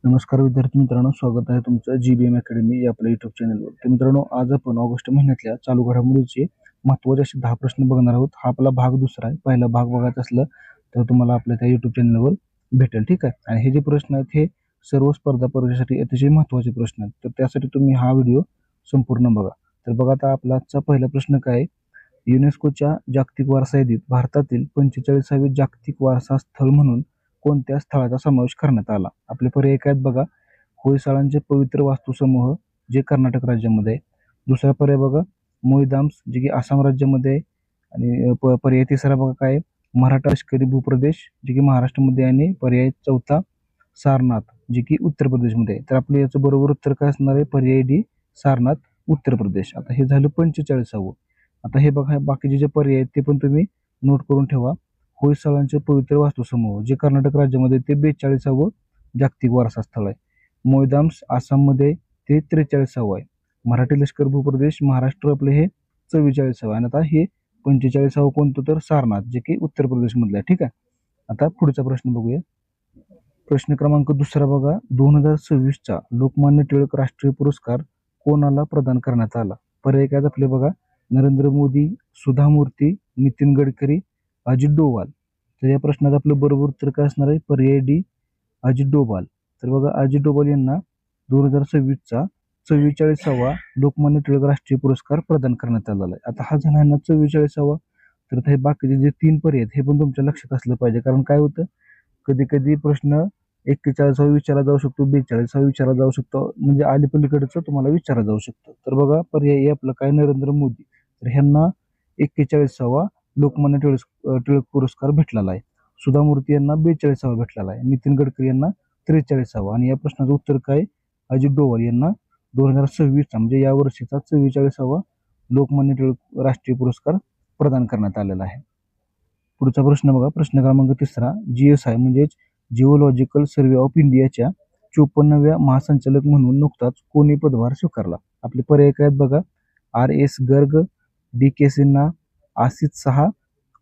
नमस्कार विद्यार्थी मित्रांनो, स्वागत आहे तुमचं जीबीएम अकॅडमी या आपल्या युट्यूब चॅनलवर. तर मित्रांनो, आज आपण ऑगस्ट महिन्यातल्या चालू घडामोडीचे महत्त्वाचे असे 10 प्रश्न बघणार आहोत. हा आपला भाग दुसरा आहे. पहिला भाग बघायचा असलं तर तुम्हाला आपल्या त्या युट्यूब चॅनलवर भेटेल, ठीक आहे. आणि हे जे प्रश्न आहेत हे सर्व स्पर्धा परीक्षेसाठी अतिशय महत्त्वाचे प्रश्न आहेत. तर त्यासाठी तुम्ही हा व्हिडिओ संपूर्ण बघा. तर बघा, आता आपला आजचा पहिला प्रश्न काय आहे? युनेस्कोच्या जागतिक वारसा यादीत भारतातील 45वे जागतिक वारसा स्थळ म्हणून कोणत्या स्थळाचा समावेश करण्यात आला? आपले पर्याय काय आहेत बघा. होयसाळांचे पवित्र वास्तुसमूह, जे कर्नाटक राज्यामध्ये आहे. दुसरा पर्याय बघा, मोईदाम्स, जे की आसाम राज्यामध्ये आहे. आणि पर्याय तिसरा बघा काय आहे, मराठा लष्करी भूप्रदेश, जे की महाराष्ट्रामध्ये आहे. आणि पर्याय चौथा, सारनाथ, जे की उत्तर प्रदेशमध्ये आहे. तर आपलं याचं बरोबर उत्तर काय असणार आहे? पर्याय डी, सारनाथ, उत्तर प्रदेश. आता हे झालं 45वं. आता हे बघा, बाकीचे जे पर्याय आहेत ते पण तुम्ही नोट करून ठेवा. होयसाळांचे पवित्र वास्तुसमूह, जे कर्नाटक राज्यामध्ये, ते 42वं जागतिक वारसा स्थळ आहे. मोईदाम्स आसाममध्ये ते 43वं आहे. मराठी लष्कर भूप्रदेश महाराष्ट्र आपले हे 44वं आहे. आणि आता हे 45वं कोणतं? तर सारनाथ, जे की उत्तर प्रदेशमधलं आहे, ठीक आहे. आता पुढचा प्रश्न बघूया. प्रश्न क्रमांक दुसरा बघा. 2026चा लोकमान्य टिळक राष्ट्रीय पुरस्कार कोणाला प्रदान करण्यात आला? पर्याय काय आपले बघा, नरेंद्र मोदी, सुधा मूर्ती, नितीन गडकरी, अजित डोवाल. तर या प्रश्नाचं आपलं बरोबर उत्तर काय असणार आहे? पर्याय डी, अजित डोभाल. तर बघा, अजित डोभाल यांना 2026चा 44वा लोकमान्य टिळक राष्ट्रीय पुरस्कार प्रदान करण्यात आलेला आहे. आता हा झाला यांना 44वा. तर हे बाकीचे जे 3 पर्याय आहेत हे पण तुमच्या लक्षात असलं पाहिजे. कारण काय होतं, कधी कधी प्रश्न 41वा विचारला जाऊ शकतो, 42वा विचारला जाऊ शकतो, म्हणजे अलीपलीकडचं तुम्हाला विचारला जाऊ शकतं. तर बघा, पर्याय आपलं काय, नरेंद्र मोदी. तर ह्यांना 41वा लोकमान्य टिळक पुरस्कार भेटलेला आहे. सुधा मूर्ती यांना 42वा भेटलेला आहे. नितीन गडकरी यांना 43वा. आणि या प्रश्नाचं उत्तर काय, अजित डोवाल यांना 2026चा म्हणजे या वर्षीचा 44वा लोकमान्य टिळक राष्ट्रीय पुरस्कार प्रदान करण्यात आलेला आहे. पुढचा प्रश्न बघा. प्रश्न क्रमांक तिसरा. GSI म्हणजेच जिओलॉजिकल सर्व्हे ऑफ इंडियाच्या 54व्या महासंचालक म्हणून नुकताच कोणी पदभार स्वीकारला? आपले पर्याय काय आहेत बघा. RS गर्ग, DK सिन्हा, आसित सहा,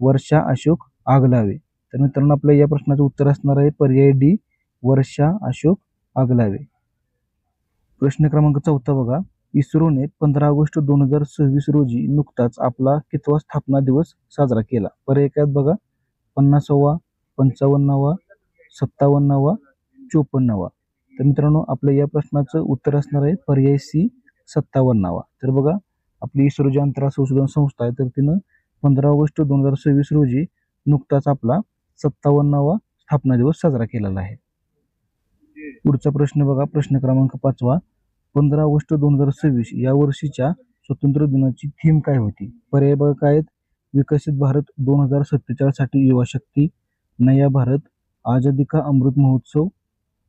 वर्षा अशोक आगलावे. तर मित्रांनो, आपल्या या प्रश्नाचं उत्तर असणार आहे पर्याय डी, वर्षा अशोक आगलावे. प्रश्न क्रमांक चौथा बघा. इस्रोने 15 ऑगस्ट 2026 रोजी नुकताच आपला कितवा स्थापना दिवस साजरा केला? पर्याय काय आहेत बघा. 50वा, 55वा, 57वा, 54वा. तर मित्रांनो, आपल्या या प्रश्नाचं उत्तर असणार आहे पर्याय सी, 57वा. तर बघा, आपली इस्रो जी अंतराळ संशोधन संस्था आहे, तर तिनं 15 ऑगस्ट 2026 रोजी नुकताच आपला 57वा स्थापना दिवस साजरा केलेला आहे. पुढचा प्रश्न बघा. प्रश्न क्रमांक 5वा. 15 ऑगस्ट 2026 या वर्षीच्या स्वातंत्र्य दिनाची थीम काय होती? पर्याय बघा काय आहेत. विकसित भारत 2047 साठी युवा शक्ती, नया भारत, आजादी का अमृत महोत्सव,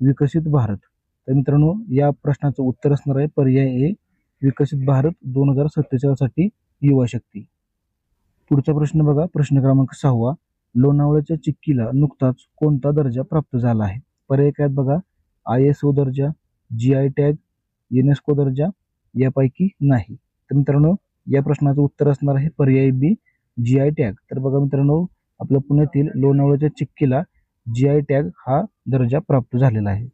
विकसित भारत. तर मित्रांनो, या प्रश्नाचं उत्तर असणार आहे पर्याय ए, विकसित भारत 2047 साठी युवा शक्ती. पुढचा प्रश्न बघा. प्रश्न क्रमांक 6वा. लोणावळ्याच्या चिक्कीला नुकताच कोणता दर्जा प्राप्त झाला आहे? पर्याय काय बघा. ISO दर्जा, GI टॅग, युनेस्को दर्जा, यापैकी नाही. तर मित्रांनो, या प्रश्नाचं उत्तर असणार आहे पर्याय बी, GI टॅग. तर बघा मित्रांनो, आपल्या पुण्यातील लोणावळ्याच्या चिक्कीला GI टॅग हा दर्जा प्राप्त झालेला आहे.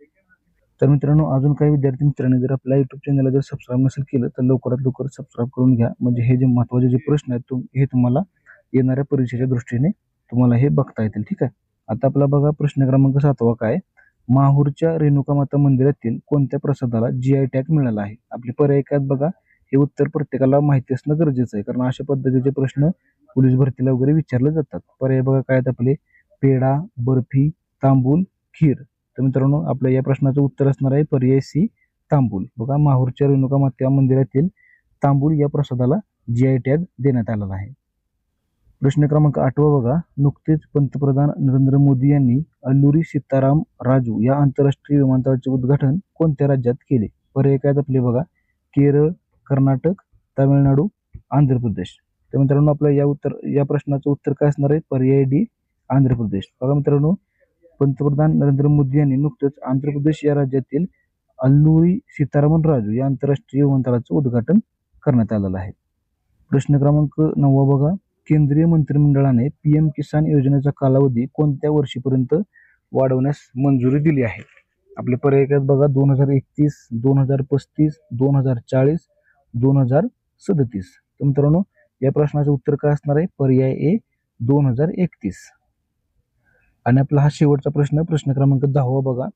तर मित्रांनो, अजून काही विद्यार्थी मित्रांनी जर आपल्या युट्यूब चॅनलला जर सबस्क्राईब नसेल केलं तर लवकरात लवकर सबस्क्राईब करून घ्या. म्हणजे हे जे महत्त्वाचे जे प्रश्न आहेत हे तुम्हाला येणाऱ्या परीक्षेच्या दृष्टीने तुम्हाला हे बघता येतील, ठीक आहे. आता आपला बघा प्रश्न क्रमांक 7वा काय. माहूरच्या रेणुका माता मंदिरातील कोणत्या प्रसादाला GI टॅग मिळाला आहे? आपले पर्याय काय बघा. हे उत्तर प्रत्येकाला माहिती असणं गरजेचं आहे, कारण अशा पद्धतीचे प्रश्न पोलीस भरतीला वगैरे विचारले जातात. पर्याय बघा काय आहेत आपले. पेढा, बर्फी, तांबूल, खीर. तर मित्रांनो, आपल्या या प्रश्नाचं उत्तर असणार आहे पर्याय सी, तांबूल. बघा, माहूरच्या रेणुका माता मंदिरातील तांबूल या प्रसादाला GI टॅग देण्यात आलेला आहे. प्रश्न क्रमांक 8वा बघा. नुकतेच पंतप्रधान नरेंद्र मोदी यांनी अल्लुरी सीताराम राजू या आंतरराष्ट्रीय विमानतळाचे उद्घाटन कोणत्या राज्यात केले? पर्याय काय आपले बघा. केरळ, कर्नाटक, तामिळनाडू, आंध्र प्रदेश. तर मित्रांनो, आपल्या या प्रश्नाचं उत्तर काय असणार आहे? पर्याय डी, आंध्र प्रदेश. बघा मित्रांनो, पंतप्रधान नरेंद्र मोदी यांनी नुकतंच आंध्र प्रदेश या राज्यातील अल्लुरी सीतारामन राजू या आंतरराष्ट्रीय विमानतळाचं उद्घाटन करण्यात आलेलं आहे. प्रश्न क्रमांक 9वा बघा. केंद्रीय मंत्रिमंडळाने PM किसान योजनेचा कालावधी कोणत्या वर्षीपर्यंत वाढवण्यास मंजुरी दिली आहे? आपले पर्याय आहेत बघा 2031, 2035, 2040, 2037. तर मित्रांनो या प्रश्नाचं उत्तर काय असणार आहे? पर्याय ए 2031. आणि आपला हा शेवटचा प्रश्न क्रमांक 10 बघा.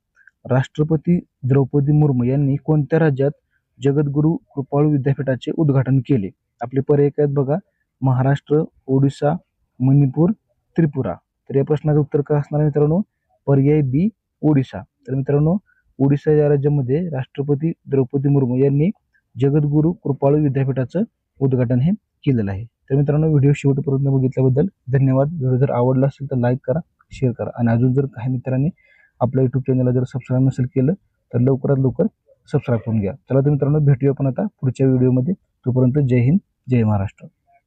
राष्ट्रपती द्रौपदी मुर्मू यांनी कोणत्या राज्यात जगद्गुरू कृपाळू विद्यापीठाचे उद्घाटन केले? आपले पर्याय काय आहेत बघा. महाराष्ट्र, ओडिशा, मणिपूर, त्रिपुरा. तर या प्रश्नाचं उत्तर काय असणार आहे मित्रांनो? पर्याय बी ओडिशा. तर मित्रांनो ओडिशा या राज्यामध्ये राष्ट्रपती द्रौपदी मुर्मू यांनी जगद्गुरू कृपाळू विद्यापीठाचं उद्घाटन हे केलेलं आहे. तर मित्रांनो व्हिडिओ शेवटपर्यंत बघितल्याबद्दल धन्यवाद. व्हिडिओ जर आवडला असेल तर लाईक करा, शेअर करा आणि अजून जर काही मित्रांनी आपल्या युट्यूब चॅनलला जर सबस्क्राईब नसेल केलं तर लवकरात लवकर सबस्क्राईब करून घ्या. चला तर मित्रांनो भेटूया पण आता पुढच्या व्हिडिओमध्ये. तोपर्यंत जय हिंद, जय महाराष्ट्र.